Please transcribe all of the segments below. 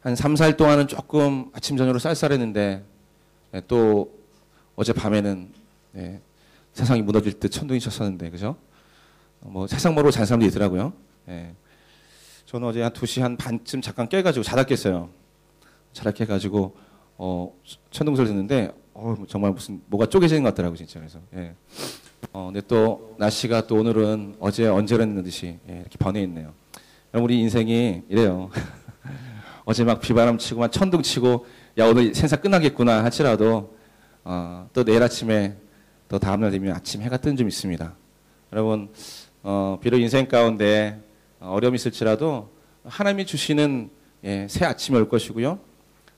한 3, 4일 동안은 조금 아침 저녁으로 쌀쌀했는데 예, 또 어제 밤에는 예, 세상이 무너질 듯 천둥이 쳤었는데 그죠? 뭐 세상 모르고 잔 사람도 있더라고요. 예. 저는 어제 한 2시 한 반쯤 잠깐 깨가지고 자다 깼어요. 자다 깨가지고 천둥 소리 듣는데 정말 무슨 뭐가 쪼개지는 것 같더라고요 진짜. 그래서 예. 근데 또 날씨가 또 오늘은 어제 언제 그랬는 듯이 예, 이렇게 변해 있네요. 여러분 우리 인생이 이래요. 어제 막 비바람 치고 막 천둥 치고 야 오늘 생사 끝나겠구나 할지라도 또 내일 아침에 또 다음날 되면 아침 해가 뜨는 좀 있습니다. 여러분 비록 인생 가운데 어려움이 있을지라도 하나님이 주시는 예, 새 아침이 올 것이고요.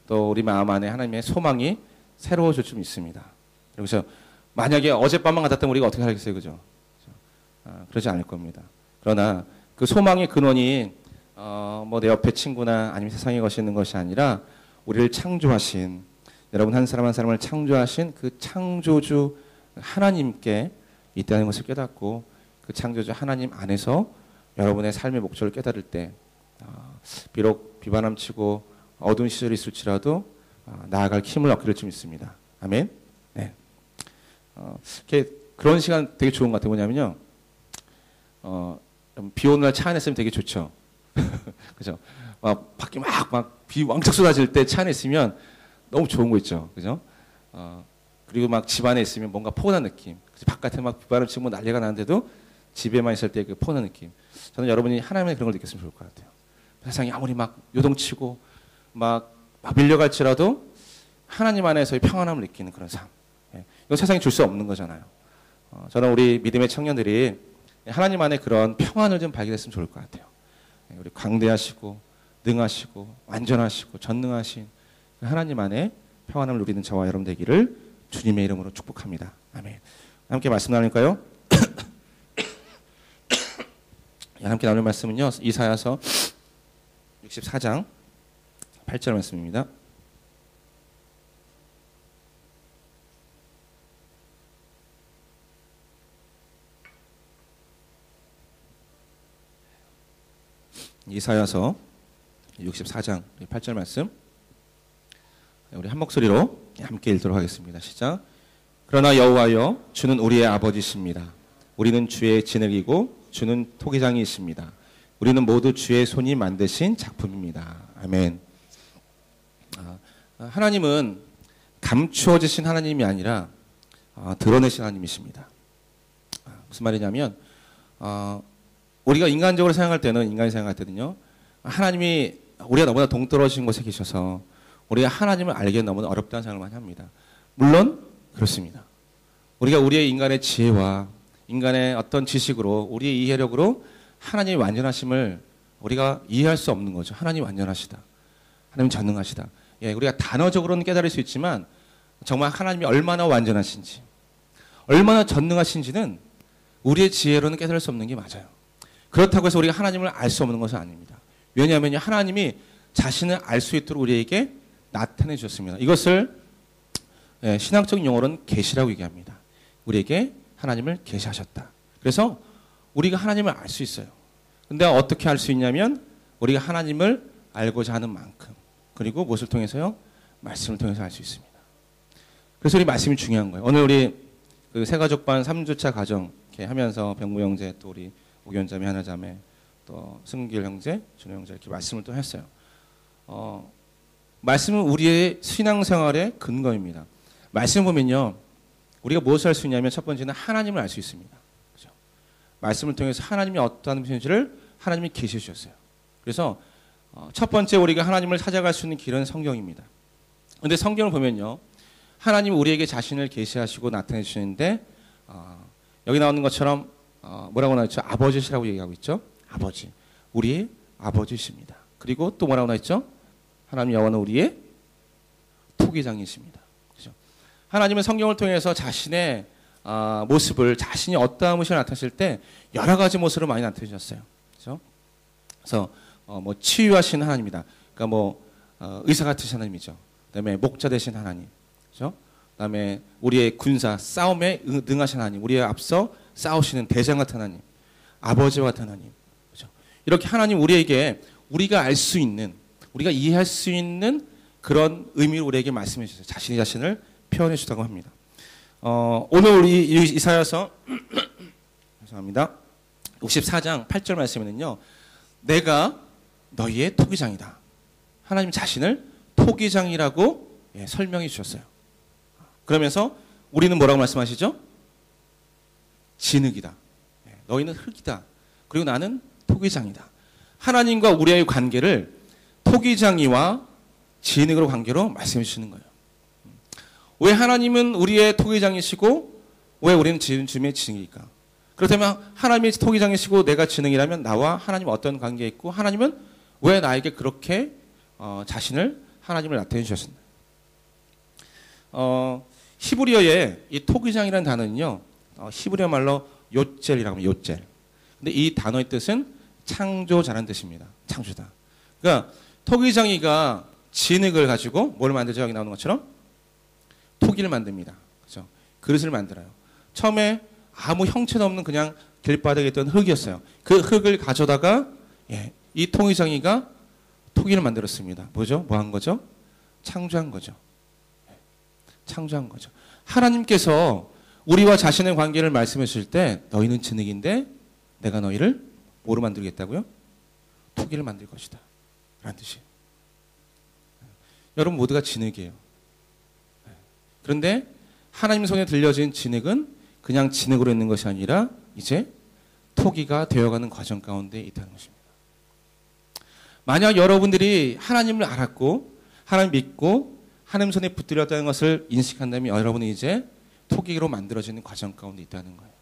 또 우리 마음 안에 하나님의 소망이 새로워질 좀 있습니다. 그래서 만약에 어젯밤만 같았다면 우리가 어떻게 하겠어요, 그죠? 그러지 않을 겁니다. 그러나 그 소망의 근원이 뭐 내 옆에 친구나 아니면 세상에 거시는 것이 아니라 우리를 창조하신 여러분 한 사람 한 사람을 창조하신 그 창조주 하나님께 있다는 것을 깨닫고 그 창조주 하나님 안에서 여러분의 삶의 목적을 깨달을 때 비록 비바람 치고 어두운 시절이 있을지라도 나아갈 힘을 얻게 될 좀 있습니다. 아멘. 네. 그런 시간 되게 좋은 것 같아요. 뭐냐면요. 비 오는 날 차 안에 있으면 되게 좋죠. 그죠? 막 밖에 막 비 왕창 쏟아질 때 차 안에 있으면 너무 좋은 거 있죠. 그죠? 그리고 막 집 안에 있으면 뭔가 포근한 느낌. 바깥에 막 비바람 치고 난리가 나는데도 집에만 있을 때 그 포근한 느낌. 저는 여러분이 하나님의 그런 걸 느꼈으면 좋을 것 같아요. 세상이 아무리 막 요동치고 막 밀려갈지라도 하나님 안에서의 평안함을 느끼는 그런 삶. 예. 이건 세상이 줄 수 없는 거잖아요. 저는 우리 믿음의 청년들이 하나님 안에 그런 평안을 좀 발견했으면 좋을 것 같아요. 예. 우리 광대하시고 능하시고 완전하시고 전능하신 하나님 안에 평안함을 누리는 저와 여러분 되기를 주님의 이름으로 축복합니다. 아멘. 함께 말씀 나눌까요? 함께 나눌 말씀은요. 이사야서 64장 8절 말씀입니다. 이사야서 64장 8절 말씀 우리 한 목소리로 함께 읽도록 하겠습니다. 시작. 그러나 여호와여 주는 우리의 아버지십니다. 우리는 주의 진흙이고 주는 토기장이십니다. 우리는 모두 주의 손이 만드신 작품입니다. 아멘. 하나님은 감추어지신 하나님이 아니라 드러내신 하나님이십니다. 무슨 말이냐면 우리가 인간적으로 생각할 때는 인간이 생각할 때는요. 하나님이 우리가 너무나 동떨어진 곳에 계셔서 우리가 하나님을 알기는 너무나 어렵다는 생각을 많이 합니다. 물론 그렇습니다. 우리가 우리의 인간의 지혜와 인간의 어떤 지식으로 우리의 이해력으로 하나님의 완전하심을 우리가 이해할 수 없는 거죠. 하나님 완전하시다. 하나님 전능하시다. 예, 우리가 단어적으로는 깨달을 수 있지만 정말 하나님이 얼마나 완전하신지 얼마나 전능하신지는 우리의 지혜로는 깨달을 수 없는 게 맞아요. 그렇다고 해서 우리가 하나님을 알 수 없는 것은 아닙니다. 왜냐하면 하나님이 자신을 알 수 있도록 우리에게 나타내 주셨습니다. 이것을 신학적인 용어로는 계시라고 얘기합니다. 우리에게 하나님을 계시하셨다. 그래서 우리가 하나님을 알 수 있어요. 근데 어떻게 알 수 있냐면 우리가 하나님을 알고자 하는 만큼 그리고 무엇을 통해서요? 말씀을 통해서 알 수 있습니다. 그래서 우리 말씀이 중요한 거예요. 오늘 우리 그 세가족반 3주차 가정 이렇게 하면서 병무 형제 또 우리 오견자매 하나자매 또 승길 형제 준호 형제 이렇게 말씀을 또 했어요. 말씀은 우리의 신앙생활의 근거입니다. 말씀 보면요. 우리가 무엇을 할 수 있냐면 첫 번째는 하나님을 알 수 있습니다. 그렇죠? 말씀을 통해서 하나님이 어떠한 분인지를 하나님이 계시해 주셨어요. 그래서 첫 번째 우리가 하나님을 찾아갈 수 있는 길은 성경입니다. 그런데 성경을 보면요. 하나님이 우리에게 자신을 계시하시고 나타내 주시는데 여기 나오는 것처럼 뭐라고 나왔죠? 아버지시라고 얘기하고 있죠. 아버지. 우리의 아버지십니다. 그리고 또 뭐라고 나왔죠? 하나님 여호와는 우리의 토기장이십니다. 그렇죠? 하나님은 성경을 통해서 자신의 모습을 자신이 어떠한 모습을 나타내실 때 여러 가지 모습으로 많이 나타내 주셨어요. 그렇죠? 그래서 뭐 치유하시는 하나님이다. 그러니까 뭐 의사 같으신 하나님이죠. 그다음에 목자 되신 하나님. 그렇죠? 그다음에 우리의 군사 싸움에 능하신 하나님. 우리의 앞서 싸우시는 대장 같은 하나님. 아버지와 같은 하나님. 그렇죠? 이렇게 하나님 우리에게 우리가 알 수 있는 우리가 이해할 수 있는 그런 의미로 우리에게 말씀해 주셨어요. 자신이 자신을 표현해 주다고 합니다. 오늘 우리 이사야서 죄송합니다. 64장 8절 말씀에는요. 내가 너희의 토기장이다. 하나님 자신을 토기장이라고 설명해 주셨어요. 그러면서 우리는 뭐라고 말씀하시죠? 진흙이다. 너희는 흙이다. 그리고 나는 토기장이다. 하나님과 우리의 관계를 토기장이와 진흙으로 관계로 말씀해 주시는 거예요. 왜 하나님은 우리의 토기장이시고 왜 우리는 주님의 진흙일까? 그렇다면 하나님이 토기장이시고 내가 진흙이라면 나와 하나님 어떤 관계에 있고 하나님은 왜 나에게 그렇게 자신을 하나님을 나타내 주셨습니까? 히브리어에 이 토기장이라는 단어는요. 히브리어 말로 요젤이라고 합니다. 요젤. 근데 이 단어의 뜻은 창조자라는 뜻입니다. 창조다. 그러니까 토기장이가 진흙을 가지고 뭘 만들죠? 여기 나오는 것처럼 토기를 만듭니다. 그렇죠? 그릇을 만들어요. 처음에 아무 형체도 없는 그냥 길바닥에 있던 흙이었어요. 그 흙을 가져다가 이 토기장이가 토기를 만들었습니다. 뭐죠? 뭐 한 거죠? 창조한 거죠. 창조한 거죠. 하나님께서 우리와 자신의 관계를 말씀해 주실 때 너희는 진흙인데 내가 너희를 뭐로 만들겠다고요? 토기를 만들 것이다. 라는 뜻이에요. 여러분 모두가 진흙이에요. 그런데 하나님 손에 들려진 진흙은 그냥 진흙으로 있는 것이 아니라 이제 토기가 되어가는 과정 가운데 있다는 것입니다. 만약 여러분들이 하나님을 알았고 하나님 믿고 하나님 손에 붙들렸다는 것을 인식한다면 여러분은 이제 토기로 만들어지는 과정 가운데 있다는 거예요.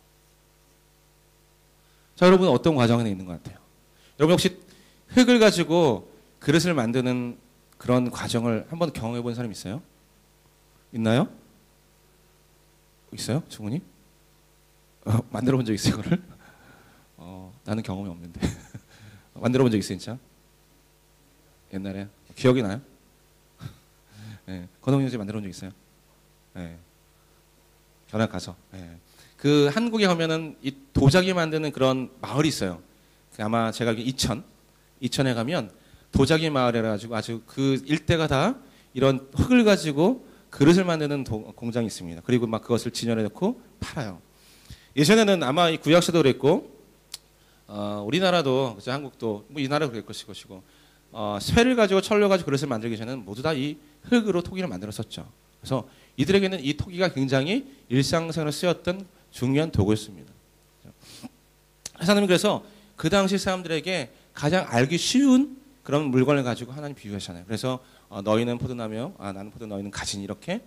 자, 여러분은 어떤 과정에 있는 것 같아요? 여러분 혹시 흙을 가지고 그릇을 만드는 그런 과정을 한번 경험해 본 사람 있어요? 있나요? 있어요? 충분히? 만들어 본 적 있어요, 그거를? 나는 경험이 없는데. 만들어 본 적 있어요, 진짜? 옛날에? 기억이 나요? 네. 건홍이 형제 만들어 본 적 있어요? 네. 견학 가서. 네. 그 한국에 가면은 이 도자기 만드는 그런 마을이 있어요. 아마 제가 알기로 이천에 가면 도자기 마을이라 가지고 아주 그 일대가 다 이런 흙을 가지고 그릇을 만드는 공장이 있습니다. 그리고 막 그것을 진열해 놓고 팔아요. 예전에는 아마 이 구약시대도 그랬고, 우리나라도, 그죠? 한국도, 뭐 이 나라도 그럴 것이고, 쇠를 가지고 철로 가지고 그릇을 만들기 전에는 모두 다 이 흙으로 토기를 만들었었죠. 그래서 이들에게는 이 토기가 굉장히 일상생활에 쓰였던 중요한 도구였습니다. 하나님은 그래서 그 당시 사람들에게 가장 알기 쉬운 그런 물건을 가지고 하나님 비유하시잖아요. 그래서 너희는 포도나무, 나는 포도, 너희는 가진 이렇게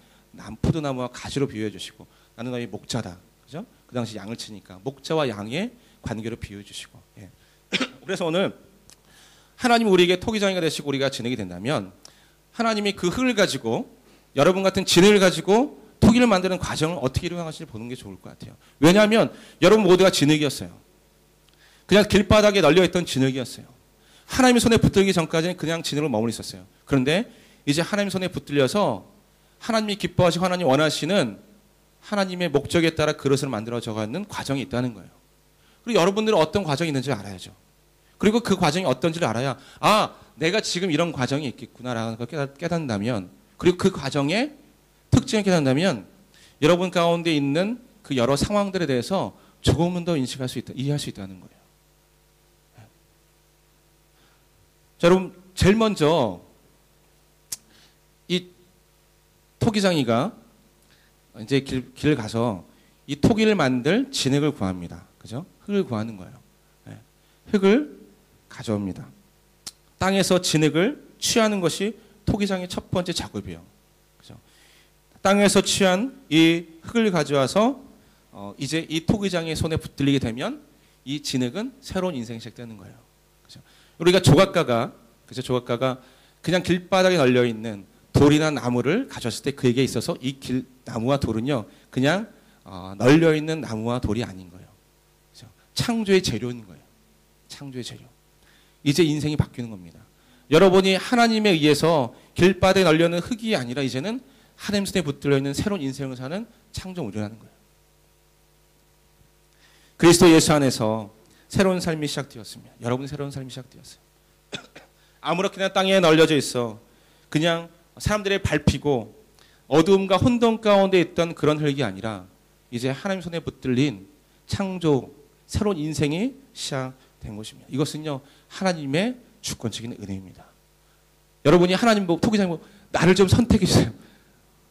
포도나무와 가지로 비유해 주시고 나는 너희 목자다. 그죠? 그 당시 양을 치니까 목자와 양의 관계로 비유해 주시고. 예. 그래서 오늘 하나님 우리에게 토기장이가 되시고 우리가 진흙이 된다면 하나님이 그 흙을 가지고 여러분 같은 진흙을 가지고 토기를 만드는 과정을 어떻게 이루어가실지 보는 게 좋을 것 같아요. 왜냐하면 여러분 모두가 진흙이었어요. 그냥 길바닥에 널려있던 진흙이었어요. 하나님의 손에 붙들기 전까지는 그냥 진흙으로 머물러 있었어요. 그런데 이제 하나님의 손에 붙들려서 하나님이 기뻐하시고 하나님이 원하시는 하나님의 목적에 따라 그릇을 만들어져가는 과정이 있다는 거예요. 그리고 여러분들은 어떤 과정이 있는지 알아야죠. 그리고 그 과정이 어떤지를 알아야 내가 지금 이런 과정이 있겠구나라는 걸 깨닫는다면 그리고 그 과정의 특징을 깨닫는다면 여러분 가운데 있는 그 여러 상황들에 대해서 조금은 더 인식할 수 있다, 이해할 수 있다는 거예요. 자, 여러분 제일 먼저 이 토기장이가 이제 길을 가서 이 토기를 만들 진흙을 구합니다. 그죠? 흙을 구하는 거예요. 네. 흙을 가져옵니다. 땅에서 진흙을 취하는 것이 토기장의 첫 번째 작업이에요. 그죠? 땅에서 취한 이 흙을 가져와서 이제 이 토기장의 손에 붙들리게 되면 이 진흙은 새로운 인생이 시작되는 거예요. 그죠? 우리가 조각가가 그냥 길바닥에 널려 있는 돌이나 나무를 가져왔을 때 그에게 있어서 이 나무와 돌은요 그냥 널려 있는 나무와 돌이 아닌 거예요. 그죠? 창조의 재료인 거예요. 창조의 재료. 이제 인생이 바뀌는 겁니다. 여러분이 하나님에 의해서 길바닥에 널려 있는 흙이 아니라 이제는 하나님 손에 붙들려 있는 새로운 인생을 사는 창조물이라는 거예요. 그리스도 예수 안에서 새로운 삶이 시작되었습니다. 여러분 새로운 삶이 시작되었어요. 아무렇게나 땅에 널려져 있어. 그냥 사람들의 밟히고 어두움과 혼돈 가운데 있던 그런 흙이 아니라 이제 하나님 손에 붙들린 창조, 새로운 인생이 시작된 것입니다. 이것은요, 하나님의 주권적인 은혜입니다. 여러분이 하나님 보고, 토기장님 보고, 나를 좀 선택해 주세요.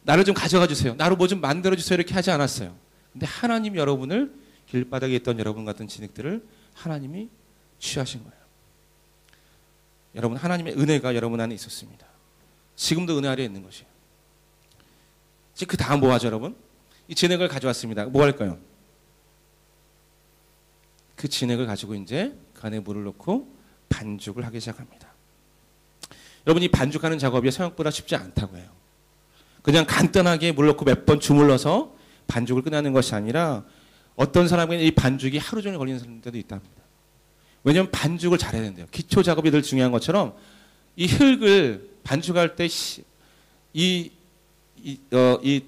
나를 좀 가져가 주세요. 나로 뭐 좀 만들어 주세요. 이렇게 하지 않았어요. 근데 하나님 여러분을, 길바닥에 있던 여러분 같은 진흙들을 하나님이 취하신 거예요. 여러분, 하나님의 은혜가 여러분 안에 있었습니다. 지금도 은혜 아래에 있는 것이에요. 이제 그 다음 뭐 하죠, 여러분? 이 진흙을 가져왔습니다. 뭐 할까요? 그 진흙을 가지고 이제 그 안에 물을 넣고 반죽을 하기 시작합니다. 여러분, 이 반죽하는 작업이 생각보다 쉽지 않다고 해요. 그냥 간단하게 물 넣고 몇 번 주물러서 반죽을 끝내는 것이 아니라 어떤 사람에게는 이 반죽이 하루 종일 걸리는 사람들도 있답니다. 왜냐하면 반죽을 잘해야 된대요. 기초 작업이 늘 중요한 것처럼 이 흙을 반죽할 때 이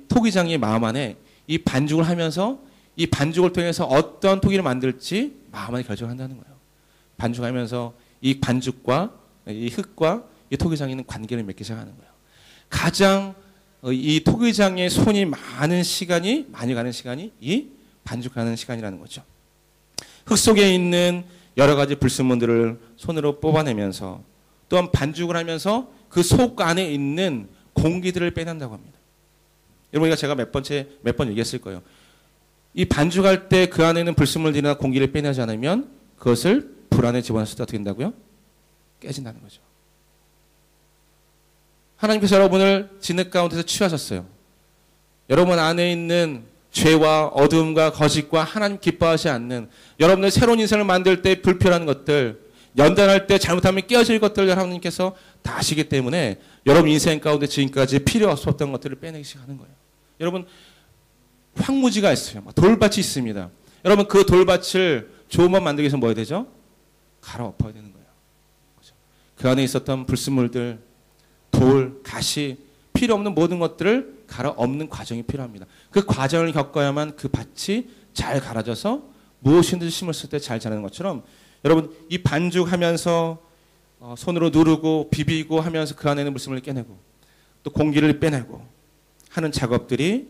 토기장의 마음 안에 이 반죽을 하면서 이 반죽을 통해서 어떤 토기를 만들지 마음 안에 결정을 한다는 거예요. 반죽하면서 이 반죽과 이 흙과 이 토기장이 있는 관계를 맺기 시작하는 거예요. 가장 이 토기장의 손이 많이 가는 시간이 이 반죽하는 시간이라는 거죠. 흙 속에 있는 여러 가지 불순물들을 손으로 뽑아내면서 또한 반죽을 하면서 그 속 안에 있는 공기들을 빼낸다고 합니다. 여러분, 제가 몇 번 얘기했을 거예요. 이 반죽할 때 그 안에 있는 불순물들이나 공기를 빼내지 않으면 그것을 불 안에 집어넣었을 때 어떻게 된다고요? 깨진다는 거죠. 하나님께서 여러분을 진흙 가운데서 취하셨어요. 여러분 안에 있는 죄와 어둠과 거짓과 하나님 기뻐하지 않는 여러분의 새로운 인생을 만들 때 불필요한 것들, 연단할 때 잘못하면 깨어질 것들을 하나님께서 다 아시기 때문에 여러분 인생 가운데 지금까지 필요 없었던 것들을 빼내기 시작하는 거예요. 여러분, 황무지가 있어요. 돌밭이 있습니다. 여러분, 그 돌밭을 좋은 밥 만들기 위해서 뭐 해야 되죠? 갈아엎어야 되는 거예요. 그렇죠? 그 안에 있었던 불순물들, 돌, 가시, 필요 없는 모든 것들을 갈아엎는 과정이 필요합니다. 그 과정을 겪어야만 그 밭이 잘 갈아져서 무엇이든지 심었을 때 잘 자라는 것처럼 여러분, 이 반죽하면서 손으로 누르고 비비고 하면서 그 안에 있는 물심을 깨내고 또 공기를 빼내고 하는 작업들이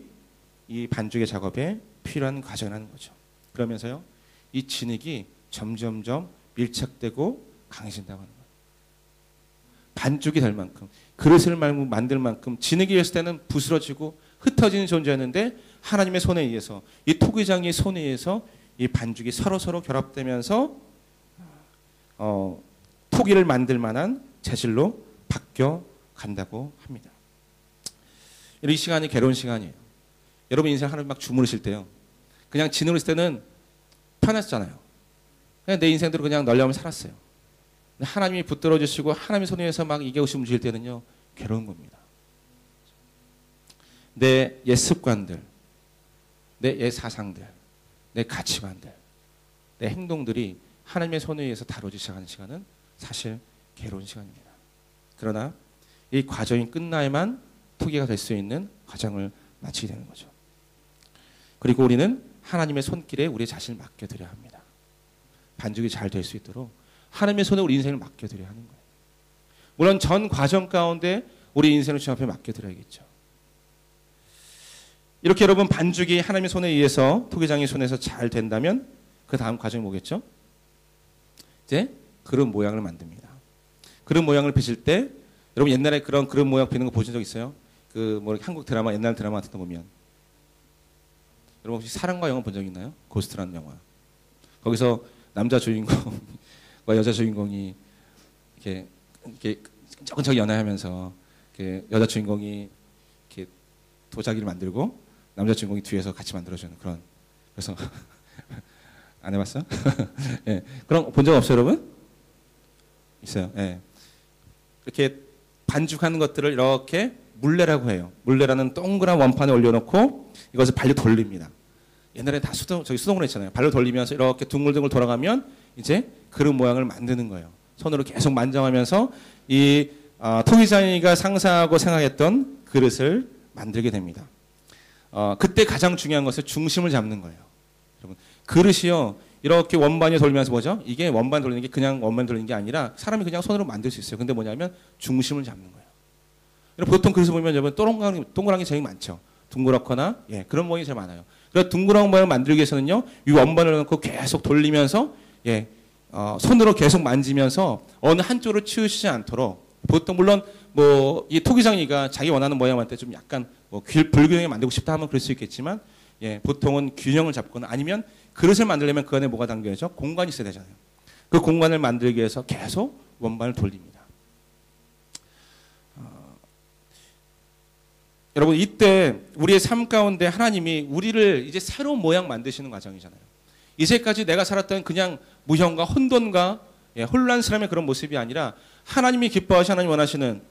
이 반죽의 작업에 필요한 과정이라는 거죠. 그러면서요, 이 진흙이 점점점 밀착되고 강해진다고 하는 거예요. 반죽이 될 만큼, 그릇을 만들 만큼 진흙이 있을 때는 부스러지고 흩어지는 존재였는데 하나님의 손에 의해서, 이 토기장의 손에 의해서 이 반죽이 서로 결합되면서 토기를 만들 만한 재질로 바뀌어 간다고 합니다. 이 시간이 괴로운 시간이에요. 여러분 인생 하나님 막 주무르실 때요, 그냥 진으로 있을 때는 편했잖아요. 그냥 내 인생대로 그냥 널려면 살았어요. 하나님이 붙들어 주시고 하나님의 손에 의해서 막 이게 없이 움직일 때는요, 괴로운 겁니다. 내 옛 습관들, 내 옛 사상들, 내 가치관들, 내 행동들이 하나님의 손에 의해서 다뤄지기 시작하는 시간은 사실 괴로운 시간입니다. 그러나 이 과정이 끝나야만 토기가 될 수 있는 과정을 마치게 되는 거죠. 그리고 우리는 하나님의 손길에 우리 자신을 맡겨드려야 합니다. 반죽이 잘 될 수 있도록 하나님의 손에 우리 인생을 맡겨드려야 하는 거예요. 물론 전 과정 가운데 우리 인생을 주님 앞에 맡겨드려야겠죠. 이렇게 여러분 반죽이 하나님의 손에 의해서 토기장의 손에서 잘 된다면 그 다음 과정이 뭐겠죠? 이제 그릇 모양을 만듭니다. 그릇 모양을 빚을 때 여러분 옛날에 그런 그릇 모양 빚는 거 보신 적 있어요? 그 뭐 한국 드라마, 옛날 드라마 같은 거 보면 여러분 혹시 사랑과 영혼 본 적 있나요? 고스트라는 영화. 거기서 남자 주인공과 여자 주인공이 이렇게 끈적끈적 연애하면서 여자 주인공이 이렇게 도자기를 만들고 남자 주인공이 뒤에서 같이 만들어주는 그런. 그래서 안 해봤어? 예, 그런 본 적 없어요, 여러분? 있어요. 예. 이렇게 반죽하는 것들을 이렇게 물레라고 해요. 물레라는 동그란 원판에 올려놓고 이것을 발로 돌립니다. 옛날에 다 수동으로 했잖아요. 발로 돌리면서 이렇게 둥글둥글 돌아가면 이제 그릇 모양을 만드는 거예요. 손으로 계속 만져가면서 이 토기장이가 상상하고 생각했던 그릇을 만들게 됩니다. 그때 가장 중요한 것은 중심을 잡는 거예요. 여러분, 그릇이요, 이렇게 원반이 돌면서 뭐죠? 이게 원반 돌리는 게 그냥 원반 돌리는 게 아니라 사람이 그냥 손으로 만들 수 있어요. 근데 뭐냐면 중심을 잡는 거예요. 보통 그래서 보면 여러분 동그란 게 제일 많죠. 둥그렇거나 그런 모양이 제일 많아요. 그래서 둥그런 모양을 만들기 위해서는요, 이 원반을 넣고 계속 돌리면서 손으로 계속 만지면서 어느 한쪽으로 치우치지 않도록 보통 물론 뭐 이 토기장이가 자기 원하는 모양할 때 좀 약간 뭐 불균형에 만들고 싶다 하면 그럴 수 있겠지만 보통은 균형을 잡거나 아니면 그릇을 만들려면 그 안에 뭐가 담겨야죠? 공간이 있어야 되잖아요. 그 공간을 만들기 위해서 계속 원반을 돌립니다. 여러분 이때 우리의 삶 가운데 하나님이 우리를 이제 새로운 모양 만드시는 과정이잖아요. 이제까지 내가 살았던 그냥 무형과 혼돈과 혼란스러움의 그런 모습이 아니라 하나님이 기뻐하시 하나님 원하시는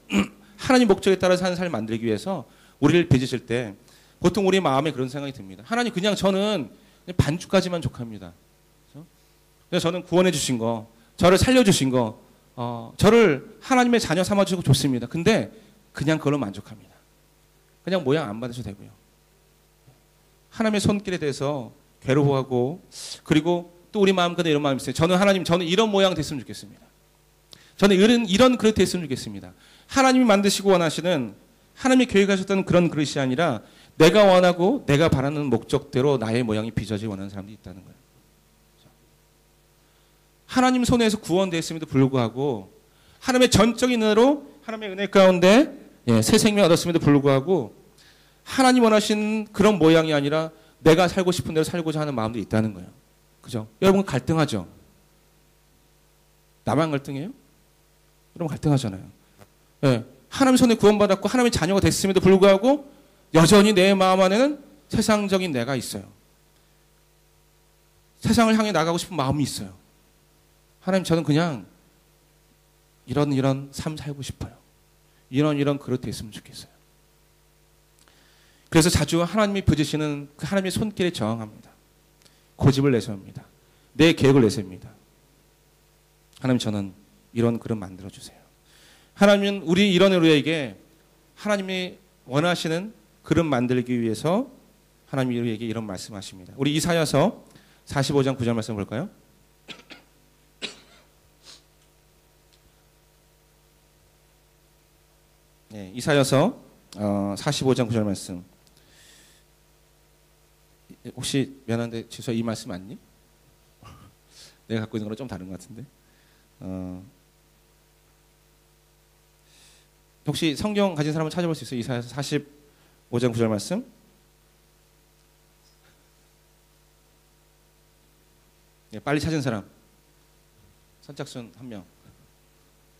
하나님 목적에 따라 사는 삶을 만들기 위해서 우리를 빚으실 때 보통 우리 마음에 그런 생각이 듭니다. 하나님 그냥 저는 반죽까지만 족합니다. 그래서 저는 구원해 주신 거, 저를 살려주신 거, 저를 하나님의 자녀 삼아주시고 좋습니다. 근데 그냥 그걸로 만족합니다. 그냥 모양 안 받으셔도 되고요. 하나님의 손길에 대해서 괴로워하고 그리고 또 우리 마음 가운데 이런 마음이 있어요. 저는 하나님, 저는 이런 모양 됐으면 좋겠습니다. 저는 이런 그릇 됐으면 좋겠습니다. 하나님이 만드시고 원하시는 하나님이 계획하셨던 그런 그릇이 아니라 내가 원하고 내가 바라는 목적대로 나의 모양이 빚어지기 원하는 사람들이 있다는 거예요. 하나님 손에서 구원되었음에도 불구하고 하나님의 전적인 은혜로 하나님의 은혜 가운데 새 생명 얻었음에도 불구하고 하나님 원하신 그런 모양이 아니라 내가 살고 싶은 대로 살고자 하는 마음도 있다는 거예요. 그죠? 여러분 갈등하죠? 나만 갈등해요? 여러분 갈등하잖아요. 하나님 손에 구원받았고 하나님의 자녀가 됐음에도 불구하고 여전히 내 마음 안에는 세상적인 내가 있어요. 세상을 향해 나가고 싶은 마음이 있어요. 하나님 저는 그냥 이런 삶 살고 싶어요. 이런 그릇 됐으면 좋겠어요. 그래서 자주 하나님이 빚으시는 그 하나님의 손길에 저항합니다. 고집을 내세웁니다. 내 계획을 내세웁니다. 하나님 저는 이런 그릇 만들어주세요. 하나님은 우리 이런 우리에게 하나님이 원하시는 그릇 만들기 위해서 하나님이 우리에게 이런 말씀하십니다. 우리 이사야서 45장 9절 말씀 볼까요? 이사야서 45장 9절 말씀. 혹시 미안한데 지수야 이 말씀 맞니? 내가 갖고 있는 거랑 좀 다른 것 같은데. 혹시 성경 가진 사람은 찾아볼 수 있어요? 이사야서 45장 9절 말씀. 빨리 찾은 사람. 선착순 한 명.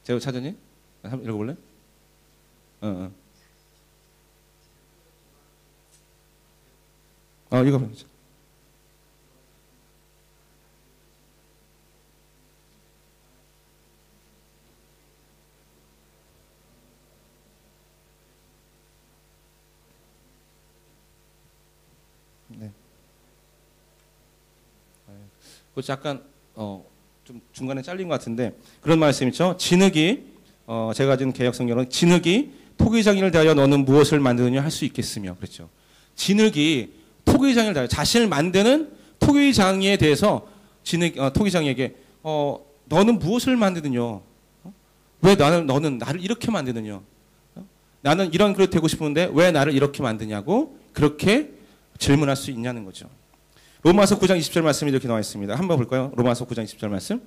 제가 찾았니? 한번 읽어볼래? 이거 보자. 네. 그것도 약간 좀 중간에 잘린 것 같은데 그런 말씀 있죠. 진흙이 제가 가진 개역 성경은 진흙이 토기장이를 대하여 너는 무엇을 만드느냐 할 수 있겠으며 그렇죠. 진흙이 토기장이를 대하여 자신을 만드는 토기장이에 대해서 토기장에게 너는 무엇을 만드느냐? 왜 너는 나를 이렇게 만드느냐? 나는 이런 그릇 되고 싶은데 왜 나를 이렇게 만드냐고 그렇게 질문할 수 있냐는 거죠. 로마서 9장 20절 말씀이 이렇게 나와 있습니다. 한번 볼까요? 로마서 9장 20절 말씀.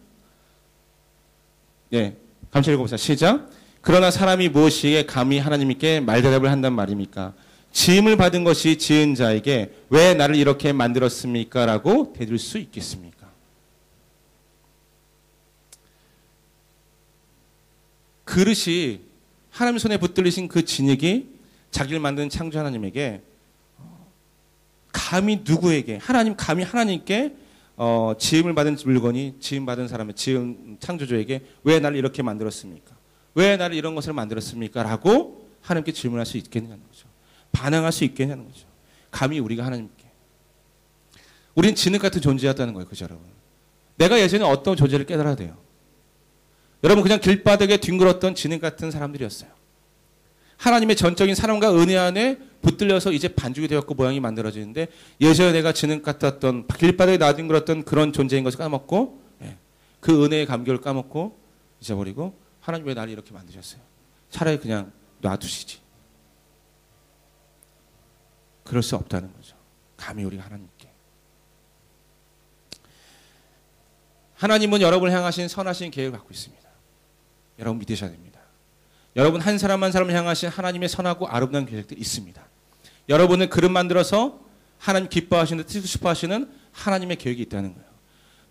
감시 읽어보세요. 시작. 그러나 사람이 무엇이기에 감히 하나님께 말대답을 한단 말입니까? 지음을 받은 것이 지은 자에게 왜 나를 이렇게 만들었습니까? 라고 대들 수 있겠습니까? 그릇이 하나님 손에 붙들리신 그 진흙이 자기를 만든 창조 하나님에게 감히 누구에게 감히 하나님께 지음을 받은 물건이 지음 받은 사람의 지음 창조주에게 왜 나를 이렇게 만들었습니까? 왜 나를 이런 것을 만들었습니까? 라고 하나님께 질문할 수 있겠느냐는 거죠. 반항할 수 있겠냐는 거죠. 감히 우리가 하나님께. 우린 진흙 같은 존재였다는 거예요. 그죠 여러분? 내가 예전에 어떤 존재를 깨달아야 돼요. 여러분 그냥 길바닥에 뒹굴었던 진흙 같은 사람들이었어요. 하나님의 전적인 사랑과 은혜 안에 붙들려서 이제 반죽이 되었고 모양이 만들어지는데 예전에 내가 지능 같았던 길바닥에 나뒹굴었던 그런 존재인 것을 까먹고 그 은혜의 감격을 까먹고 잊어버리고 하나님 왜 나를 이렇게 만드셨어요? 차라리 그냥 놔두시지. 그럴 수 없다는 거죠. 감히 우리가 하나님께. 하나님은 여러분을 향하신 선하신 계획을 갖고 있습니다. 여러분 믿으셔야 됩니다. 여러분 한 사람 한 사람을 향하신 하나님의 선하고 아름다운 계획들이 있습니다. 여러분을 그릇 만들어서 하나님 기뻐하시는 뜻이 싶어하시는 하나님의 계획이 있다는 거예요.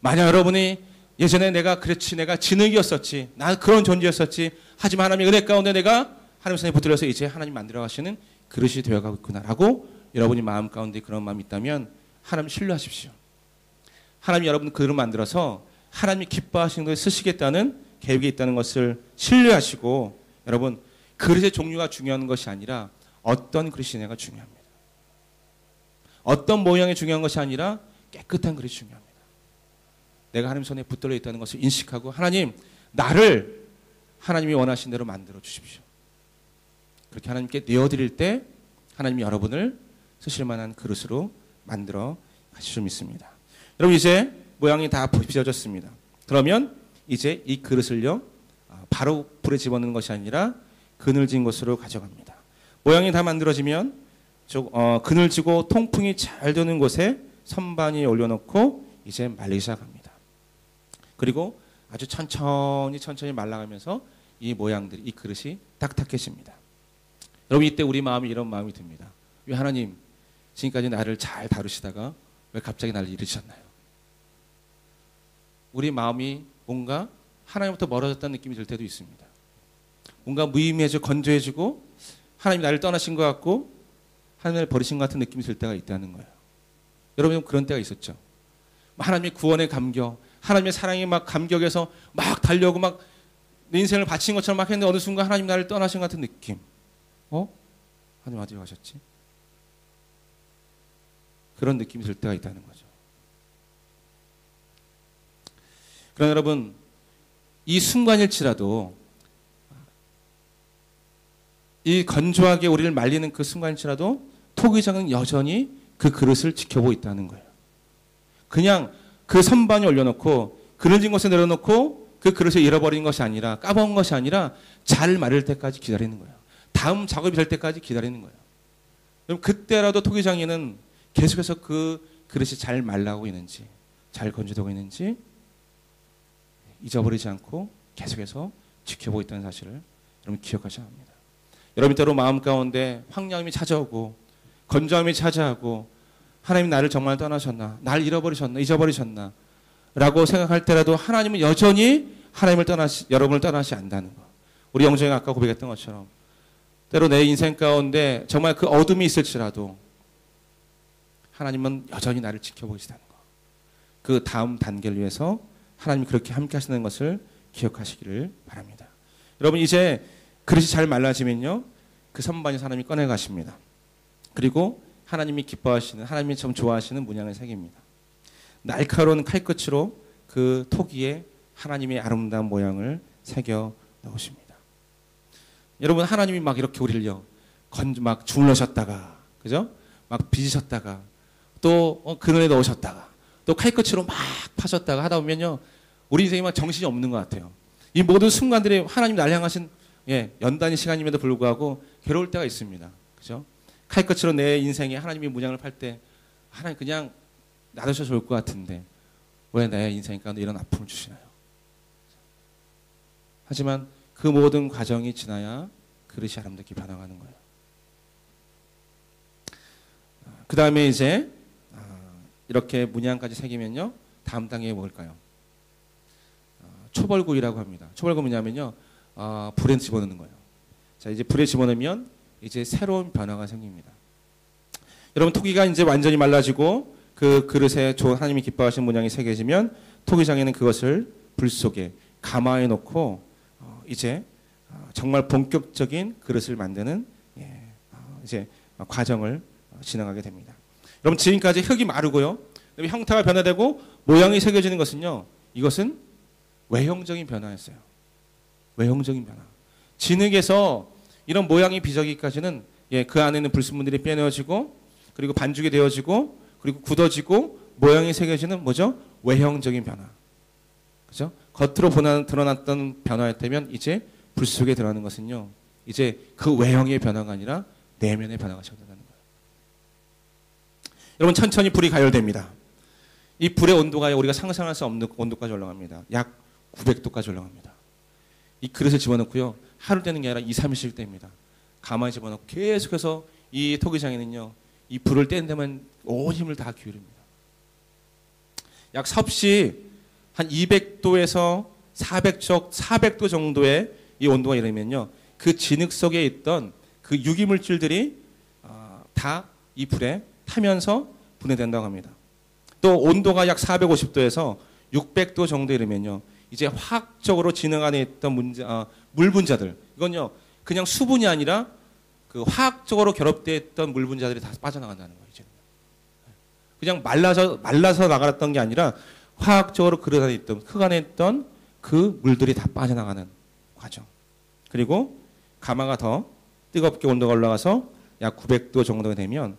만약 여러분이 예전에 내가 그렇지 내가 진흙이었었지 나 그런 존재였었지 하지만 하나님의 은혜 가운데 내가 하나님의 손에 붙들려서 이제 하나님 만들어 가시는 그릇이 되어가고 있구나라고 여러분이 마음 가운데 그런 마음이 있다면 하나님 신뢰하십시오. 하나님이 여러분 그릇을 만들어서 하나님이 기뻐하시는 것에 쓰시겠다는 계획이 있다는 것을 신뢰하시고 여러분 그릇의 종류가 중요한 것이 아니라 어떤 그릇이냐가 중요합니다. 어떤 모양이 중요한 것이 아니라 깨끗한 그릇이 중요합니다. 내가 하나님 손에 붙들려 있다는 것을 인식하고 하나님 나를 하나님이 원하신 대로 만들어 주십시오. 그렇게 하나님께 내어드릴 때 하나님이 여러분을 쓰실 만한 그릇으로 만들어 가실 줄 믿습니다. 여러분 이제 모양이 다 빚어졌습니다. 그러면 이제 이 그릇을요 바로 불에 집어넣는 것이 아니라 그늘진 곳으로 가져갑니다. 모양이 다 만들어지면 그늘지고 통풍이 잘 도는 곳에 선반이 올려놓고 이제 말리기 시작합니다. 그리고 아주 천천히 말라가면서 이 모양들이 이 그릇이 딱딱해집니다. 여러분 이때 우리 마음이 이런 마음이 듭니다. 왜 하나님 지금까지 나를 잘 다루시다가 왜 갑자기 나를 잃으셨나요? 우리 마음이 뭔가 하나님부터 멀어졌다는 느낌이 들 때도 있습니다. 뭔가 무의미해지고 건조해지고 하나님이 나를 떠나신 것 같고 하나님을 버리신 것 같은 느낌이 들 때가 있다는 거예요. 여러분 그런 때가 있었죠. 하나님의 구원의 감격, 하나님의 사랑이 막 감격해서 막 달려고 막 내 인생을 바친 것처럼 막 했는데 어느 순간 하나님 나를 떠나신 것 같은 느낌. 하나님 어디로 가셨지? 그런 느낌이 들 때가 있다는 거죠. 그러나 여러분 이 순간일지라도 이 건조하게 우리를 말리는 그 순간일지라도 토기장은 여전히 그 그릇을 지켜보고 있다는 거예요. 그냥 그 선반이 올려놓고 그늘진 곳에 내려놓고 그 그릇을 잃어버린 것이 아니라 까먹은 것이 아니라 잘 마를 때까지 기다리는 거예요. 다음 작업이 될 때까지 기다리는 거예요. 그럼 그때라도 토기장에는 계속해서 그 그릇이 잘 말라오고 있는지 잘 건조되고 있는지 잊어버리지 않고 계속해서 지켜보고 있다는 사실을 여러분 기억하셔야 합니다. 여러분 때로 마음 가운데 황량함이 찾아오고 건조함이 찾아오고 하나님이 나를 정말 떠나셨나 나를 잃어버리셨나 잊어버리셨나 라고 생각할 때라도 하나님은 여전히 여러분을 떠나시 않는다는 거. 우리 영정이가 아까 고백했던 것처럼 때로 내 인생 가운데 정말 그 어둠이 있을지라도 하나님은 여전히 나를 지켜보고 계시다는 거. 그 다음 단계를 위해서 하나님이 그렇게 함께 하시는 것을 기억하시기를 바랍니다. 여러분 이제 그릇이 잘 말라지면요 그 선반이 하나님이 꺼내 가십니다. 그리고 하나님이 기뻐하시는 하나님이 참 좋아하시는 문양을 새깁니다. 날카로운 칼끝으로 그 토기에 하나님의 아름다운 모양을 새겨 넣으십니다. 여러분 하나님이 막 이렇게 우리를요 막 주물러셨다가 그죠? 막 빚으셨다가 또 그늘에 넣으셨다가 또 칼끝으로 막 파셨다가 하다 보면요 우리 인생이 막 정신이 없는 것 같아요. 이 모든 순간들이 하나님 날 향하신 연단의 시간임에도 불구하고 괴로울 때가 있습니다. 그죠? 칼끝으로 내 인생에 하나님의 문양을 팔 때 하나님 그냥 놔두셔서 좋을 것 같은데 왜 내 인생 가운데 이런 아픔을 주시나요? 하지만 그 모든 과정이 지나야 그릇이 아름답게 변화가는 거예요. 그 다음에 이제 이렇게 문양까지 새기면요 다음 단계가 뭘까요? 초벌구이라고 합니다. 초벌구 뭐냐면요 불에 집어넣는 거예요. 자 이제 불에 집어넣으면 이제 새로운 변화가 생깁니다. 여러분 토기가 이제 완전히 말라지고 그 그릇에 하나님이 기뻐하시는 문양이 새겨지면 토기장에는 그것을 불 속에 가마에 놓고 이제 정말 본격적인 그릇을 만드는 이제 과정을 진행하게 됩니다. 여러분 지금까지 흙이 마르고요, 형태가 변화되고 모양이 새겨지는 것은요, 이것은 외형적인 변화였어요. 외형적인 변화. 진흙에서 이런 모양이 빚어지기까지는 예, 그 안에 있는 불순물들이 빼내어지고 그리고 반죽이 되어지고 그리고 굳어지고 모양이 새겨지는 뭐죠? 외형적인 변화. 그죠? 겉으로 드러났던 변화였다면 이제 불 속에 드러나는 것은요. 이제 그 외형의 변화가 아니라 내면의 변화가 시작된다는 거예요. 여러분 천천히 불이 가열됩니다. 이 불의 온도가 우리가 상상할 수 없는 온도까지 올라갑니다. 약 900도까지 올라갑니다. 이 그릇을 집어넣고요. 하루 되는 게 아니라 2, 3일씩 됩니다. 가만히 집어넣고 계속해서 이 토기장에는요. 이 불을 떼는 데만 온 힘을 다 기울입니다. 약 섭씨 한 200도에서 400도 정도의 이 온도가 이르면요. 그 진흙 속에 있던 그 유기물질들이 다 이 불에 타면서 분해된다고 합니다. 또 온도가 약 450도에서 600도 정도 이르면요. 이제 화학적으로 진흙 안에 있던 물 분자들 이건요. 그냥 수분이 아니라 그 화학적으로 결합되어 있던 물 분자들이 다 빠져나간다는 거예요. 이제. 그냥 말라서 나갔던 게 아니라 화학적으로 그릇 안에 있던 흙 안에 있던 그 물들이 다 빠져나가는 과정. 그리고 가마가 더 뜨겁게 온도가 올라가서 약 900도 정도가 되면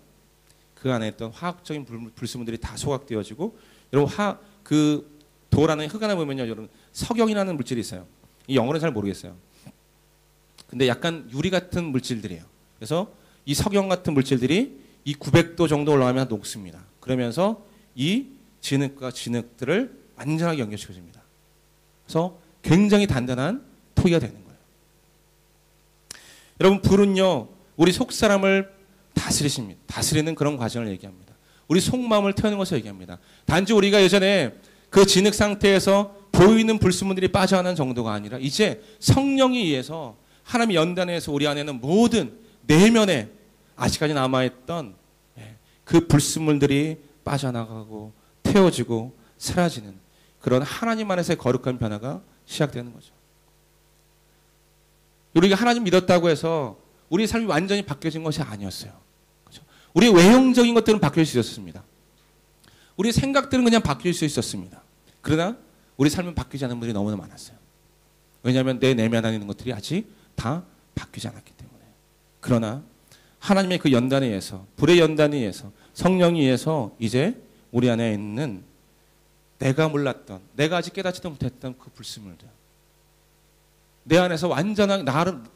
그 안에 있던 화학적인 불순물들이 다 소각되어지고 여러분 그 돌 안에 흙 안에 보면요. 여러분 석영이라는 물질이 있어요. 이 영어는 잘 모르겠어요. 근데 약간 유리 같은 물질들이에요. 그래서 이 석영 같은 물질들이 이 900도 정도 올라가면 녹습니다. 그러면서 이 진흙과 진흙들을 완전하게 연결시켜줍니다. 그래서 굉장히 단단한 토기가 되는 거예요. 여러분 불은요. 우리 속사람을 다스리십니다. 다스리는 그런 과정을 얘기합니다. 우리 속마음을 태우는 것을 얘기합니다. 단지 우리가 예전에 그 진흙 상태에서 보이는 불순물들이 빠져나가는 정도가 아니라 이제 성령에 의해서 하나님의 연단에서 우리 안에는 모든 내면에 아직까지 남아있던 그 불순물들이 빠져나가고 태워지고 사라지는 그런 하나님 안에서의 거룩한 변화가 시작되는 거죠. 우리가 하나님 믿었다고 해서 우리 삶이 완전히 바뀌어진 것이 아니었어요. 그렇죠? 우리 외형적인 것들은 바뀔 수 있었습니다. 우리 생각들은 그냥 바뀔 수 있었습니다. 그러나 우리 삶은 바뀌지 않은 분들이 너무나 많았어요. 왜냐하면 내 내면 안에 있는 것들이 아직 다 바뀌지 않았기 때문에. 그러나 하나님의 그 연단에 의해서 불의 연단에 의해서 성령에 의해서 이제 우리 안에 있는 내가 몰랐던 내가 아직 깨닫지도 못했던 그 불순물들 내 안에서 완전한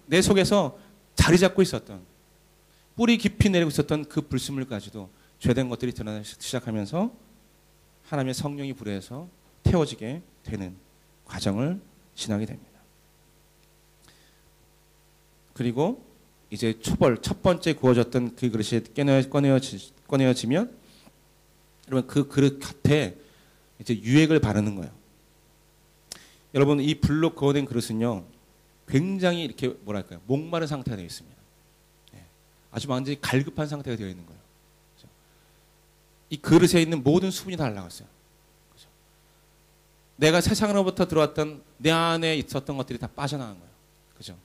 내 속에서 자리 잡고 있었던 뿌리 깊이 내리고 있었던 그 불순물까지도 죄된 것들이 드러나기 시작하면서 하나님의 성령이 불에서 태워지게 되는 과정을 지나게 됩니다. 그리고 이제 첫 번째 구워졌던 그 그릇이 꺼내어지면 여러분 그 그릇 곁에 이제 유액을 바르는 거예요. 여러분 이 불로 구워낸 그릇은요 굉장히 이렇게 뭐랄까요 목마른 상태가 되어 있습니다. 아주 완전히 갈급한 상태가 되어 있는 거예요. 그렇죠? 이 그릇에 있는 모든 수분이 다 날아갔어요. 그렇죠? 내가 세상으로부터 들어왔던 내 안에 있었던 것들이 다 빠져나간 거예요. 그죠?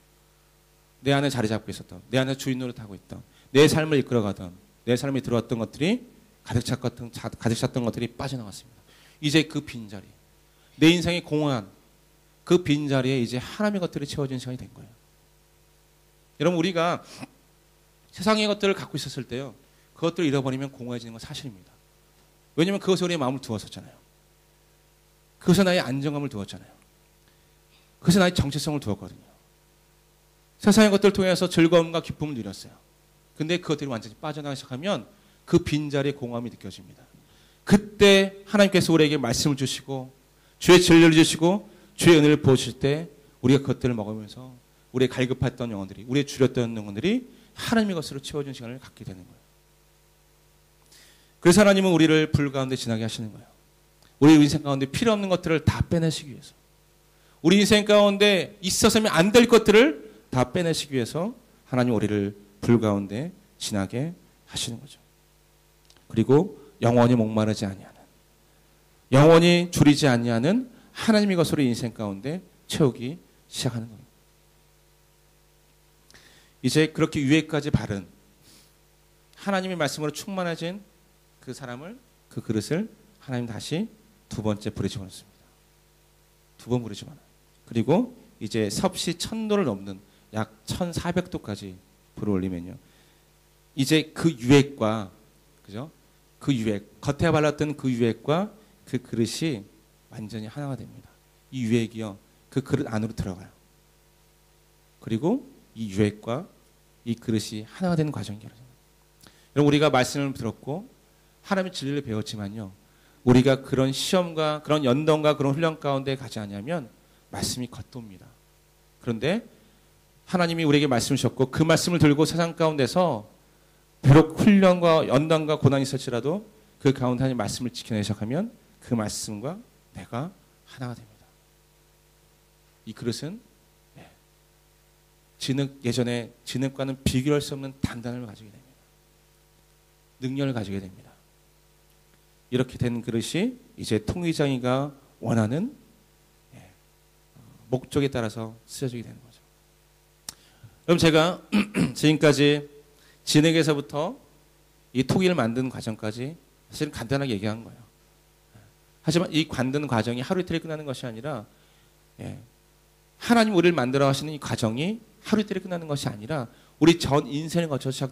내 안에 자리 잡고 있었던, 내 안에 주인 노릇하고 있던, 내 삶을 이끌어가던, 내 삶에 들어왔던 것들이 가득 찼던 것들이 빠져나갔습니다. 이제 그 빈자리, 내 인생의 공허한 그 빈자리에 이제 하나님의 것들이 채워진 시간이 된 거예요. 여러분 우리가 세상의 것들을 갖고 있었을 때요. 그것들을 잃어버리면 공허해지는 건 사실입니다. 왜냐하면 그것에 우리의 마음을 두었었잖아요. 그것에 나의 안정감을 두었잖아요. 그것에 나의 정체성을 두었거든요. 세상의 것들을 통해서 즐거움과 기쁨을 누렸어요. 근데 그것들이 완전히 빠져나가기 시작하면 그 빈자리에 공허함이 느껴집니다. 그때 하나님께서 우리에게 말씀을 주시고 주의 진리를 주시고 주의 은혜를 부어주실 때 우리가 그것들을 먹으면서 우리의 갈급했던 영혼들이 우리의 줄였던 영혼들이 하나님의 것으로 채워준 시간을 갖게 되는 거예요. 그래서 하나님은 우리를 불 가운데 지나게 하시는 거예요. 우리 인생 가운데 필요 없는 것들을 다 빼내시기 위해서 우리 인생 가운데 있어서는 안 될 것들을 다 빼내시기 위해서 하나님 우리를 불 가운데 지나게 하시는 거죠. 그리고 영원히 목마르지 아니하는 영원히 줄이지 아니하는 하나님의 것으로 인생 가운데 채우기 시작하는 겁니다. 이제 그렇게 유해까지 바른 하나님의 말씀으로 충만해진 그 사람을 그 그릇을 하나님 다시 두 번째 불에 집어넣습니다. 두 번 불에 집어넣어요. 그리고 이제 섭씨 1000도를 넘는 약 1400도까지 불을 올리면요. 이제 그 유액과, 그죠? 그 유액, 겉에 발랐던 그 유액과 그 그릇이 완전히 하나가 됩니다. 이 유액이요, 그 그릇 안으로 들어가요. 그리고 이 유액과 이 그릇이 하나가 되는 과정이 일어납니다. 여러분, 우리가 말씀을 들었고 하나님의 진리를 배웠지만요, 우리가 그런 시험과 그런 연단과 그런 훈련 가운데 가지 않으면 말씀이 겉돕니다. 그런데 하나님이 우리에게 말씀을 주셨고 그 말씀을 들고 세상 가운데서 비록 훈련과 연단과 고난이 있을지라도 그 가운데 하나님의 말씀을 지켜내기 시작하면 그 말씀과 내가 하나가 됩니다. 이 그릇은 예전에 진흙과는 비교할 수 없는 단단함을 가지게 됩니다. 능력을 가지게 됩니다. 이렇게 된 그릇이 이제 통의장이가 원하는 목적에 따라서 쓰여지게 되는 거죠. 그럼 제가 지금까지 진흙에서부터 이 토기를 만드는 과정까지 사실은 간단하게 얘기한 거예요. 하지만 이 만드는 과정이 하루 이틀에 끝나는 것이 아니라 하나님 우리를 만들어 하시는 이 과정이 하루 이틀에 끝나는 것이 아니라 우리 전 인생을 거쳐서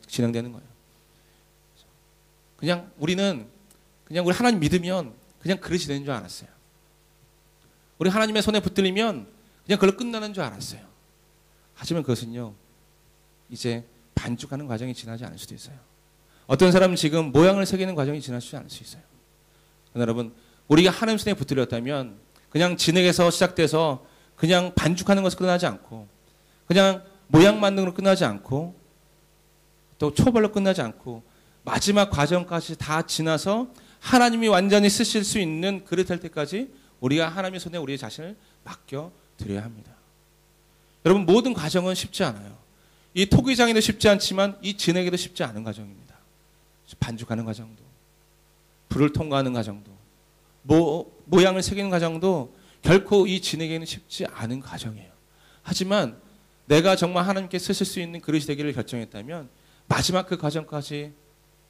진행되는 거예요. 그냥 우리는 그냥 우리 하나님 믿으면 그냥 그릇이 되는 줄 알았어요. 우리 하나님의 손에 붙들리면 그냥 그걸로 끝나는 줄 알았어요. 하지만 그것은요, 이제 반죽하는 과정이 지나지 않을 수도 있어요. 어떤 사람은 지금 모양을 새기는 과정이 지나지 않을 수 있어요. 여러분, 우리가 하나님 손에 붙들렸다면 그냥 진흙에서 시작돼서 그냥 반죽하는 것을 끝나지 않고 그냥 모양 만드는 것으로 끝나지 않고 또 초벌로 끝나지 않고 마지막 과정까지 다 지나서 하나님이 완전히 쓰실 수 있는 그릇 할 때까지 우리가 하나님의 손에 우리의 자신을 맡겨 드려야 합니다. 여러분, 모든 과정은 쉽지 않아요. 이 토기장에도 쉽지 않지만 이 진흙에도 쉽지 않은 과정입니다. 반죽하는 과정도, 불을 통과하는 과정도, 모양을 새기는 과정도 결코 이 진흙에는 쉽지 않은 과정이에요. 하지만 내가 정말 하나님께 쓰실 수 있는 그릇이 되기를 결정했다면 마지막 그 과정까지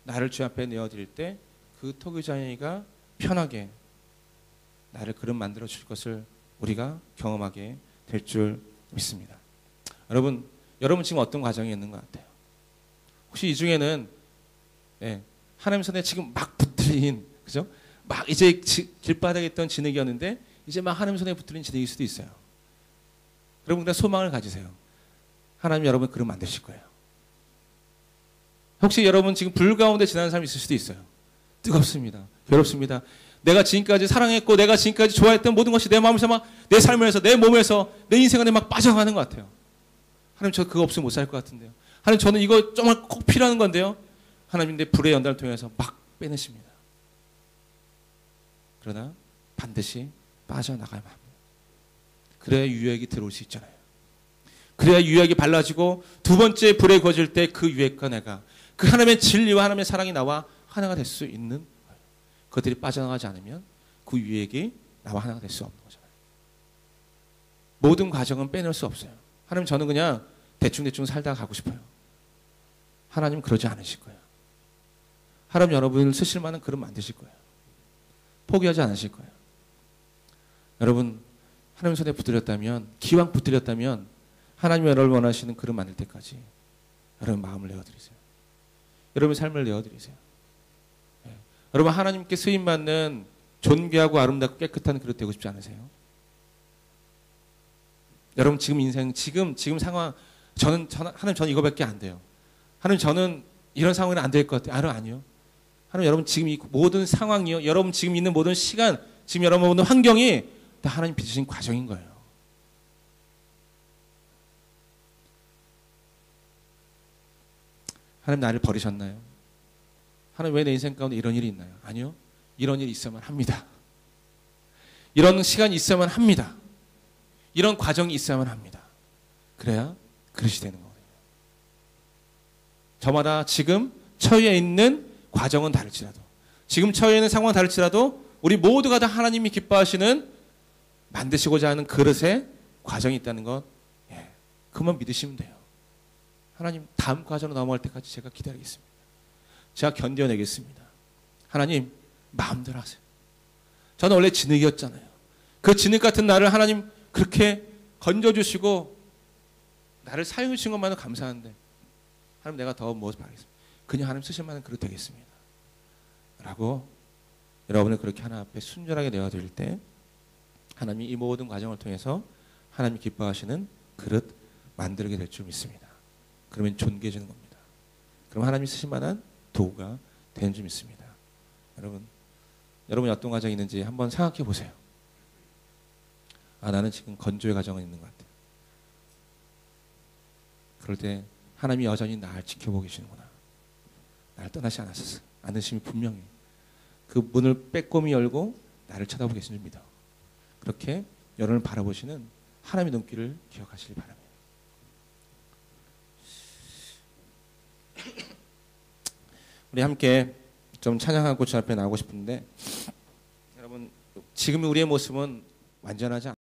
나를 주 앞에 내어드릴 때 그 토기장이가 편하게 나를 그릇 만들어 줄 것을 우리가 경험하게 될 줄 믿습니다. 여러분 지금 어떤 과정이 있는 것 같아요? 혹시 이 중에는 하나님 손에 지금 막 붙들린, 그죠? 막 이제 길바닥에 있던 진흙이었는데 이제 막 하나님 손에 붙들린 진흙일 수도 있어요. 여러분, 그냥 소망을 가지세요. 하나님 여러분 그릇 만드실 거예요. 혹시 여러분 지금 불 가운데 지나는 사람이 있을 수도 있어요. 뜨겁습니다. 괴롭습니다. 내가 지금까지 사랑했고 내가 지금까지 좋아했던 모든 것이 내 마음에서 막 내 삶에서 내 몸에서 내 인생 안에 막 빠져가는 것 같아요. 하나님, 저 그거 없으면 못 살 것 같은데요. 하나님, 저는 이거 정말 꼭 필요한 건데요. 하나님, 내 불의 연단을 통해서 막 빼내십니다. 그러나 반드시 빠져나가야만 합니다. 그래야 유액이 들어올 수 있잖아요. 그래야 유액이 발라지고 두 번째 불에 구워질 때 그 유액과 내가 그 하나님의 진리와 하나님의 사랑이 나와 하나가 될 수 있는 거예요. 그것들이 빠져나가지 않으면 그 유액이 나와 하나가 될 수 없는 거잖아요. 모든 과정은 빼낼 수 없어요. 하나님, 저는 그냥 대충대충 살다가 가고 싶어요. 하나님 그러지 않으실 거예요. 하나님 여러분을 쓰실 만한 그릇 만드실 거예요. 포기하지 않으실 거예요. 여러분, 하나님 손에 붙들렸다면, 기왕 붙들렸다면 하나님이 여러분을 원하시는 그릇 만들 때까지 여러분 마음을 내어드리세요. 여러분 삶을 내어드리세요. 여러분, 하나님께 쓰임받는 존귀하고 아름답고 깨끗한 그릇 되고 싶지 않으세요? 여러분, 지금 인생, 지금 상황, 하나님, 저는 이거밖에 안 돼요. 하나님, 저는 이런 상황은 안 될 것 같아요. 아니요. 하나님, 여러분, 지금 이 모든 상황이요, 여러분 지금 있는 모든 시간, 지금 여러분 모든 환경이 다 하나님 빚으신 과정인 거예요. 하나님, 나를 버리셨나요? 하나님, 왜 내 인생 가운데 이런 일이 있나요? 아니요. 이런 일이 있어야만 합니다. 이런 시간이 있어야만 합니다. 이런 과정이 있어야만 합니다. 그래야 그릇이 되는 거예요. 저마다 지금 처해 있는 과정은 다를지라도, 지금 처해 있는 상황은 다를지라도 우리 모두가 다 하나님이 기뻐하시는 만드시고자 하는 그릇의 과정이 있다는 것, 그만 믿으시면 돼요. 하나님, 다음 과정으로 넘어갈 때까지 제가 기다리겠습니다. 제가 견뎌내겠습니다. 하나님, 마음대로 하세요. 저는 원래 진흙이었잖아요. 그 진흙 같은 나를 하나님 그렇게 건져주시고 나를 사용해 주신 것만은 감사한데, 하나님 내가 더 무엇을 바라겠습니다. 그냥 하나님 쓰실 만한 그릇 되겠습니다. 라고 여러분이 그렇게 하나님 앞에 순전하게 내어드릴 때 하나님이 이 모든 과정을 통해서 하나님이 기뻐하시는 그릇 만들게 될 줄 믿습니다. 그러면 존귀해지는 겁니다. 그럼 하나님이 쓰실 만한 도구가 되는 줄 믿습니다. 여러분이 어떤 과정이 있는지 한번 생각해 보세요. 아, 나는 지금 건조의 과정은 있는 것 같아요. 그럴 때 하나님이 여전히 나를 지켜보고 계시는구나. 나를 떠나지 않으심이 분명히 그 문을 빼꼼히 열고 나를 쳐다보고 계신 줄 믿어. 그렇게 여러분을 바라보시는 하나님의 눈길을 기억하시기 바랍니다. 우리 함께 좀 찬양하고 주 앞에 나오고 싶은데 여러분 지금 우리의 모습은 완전하지 않습니다.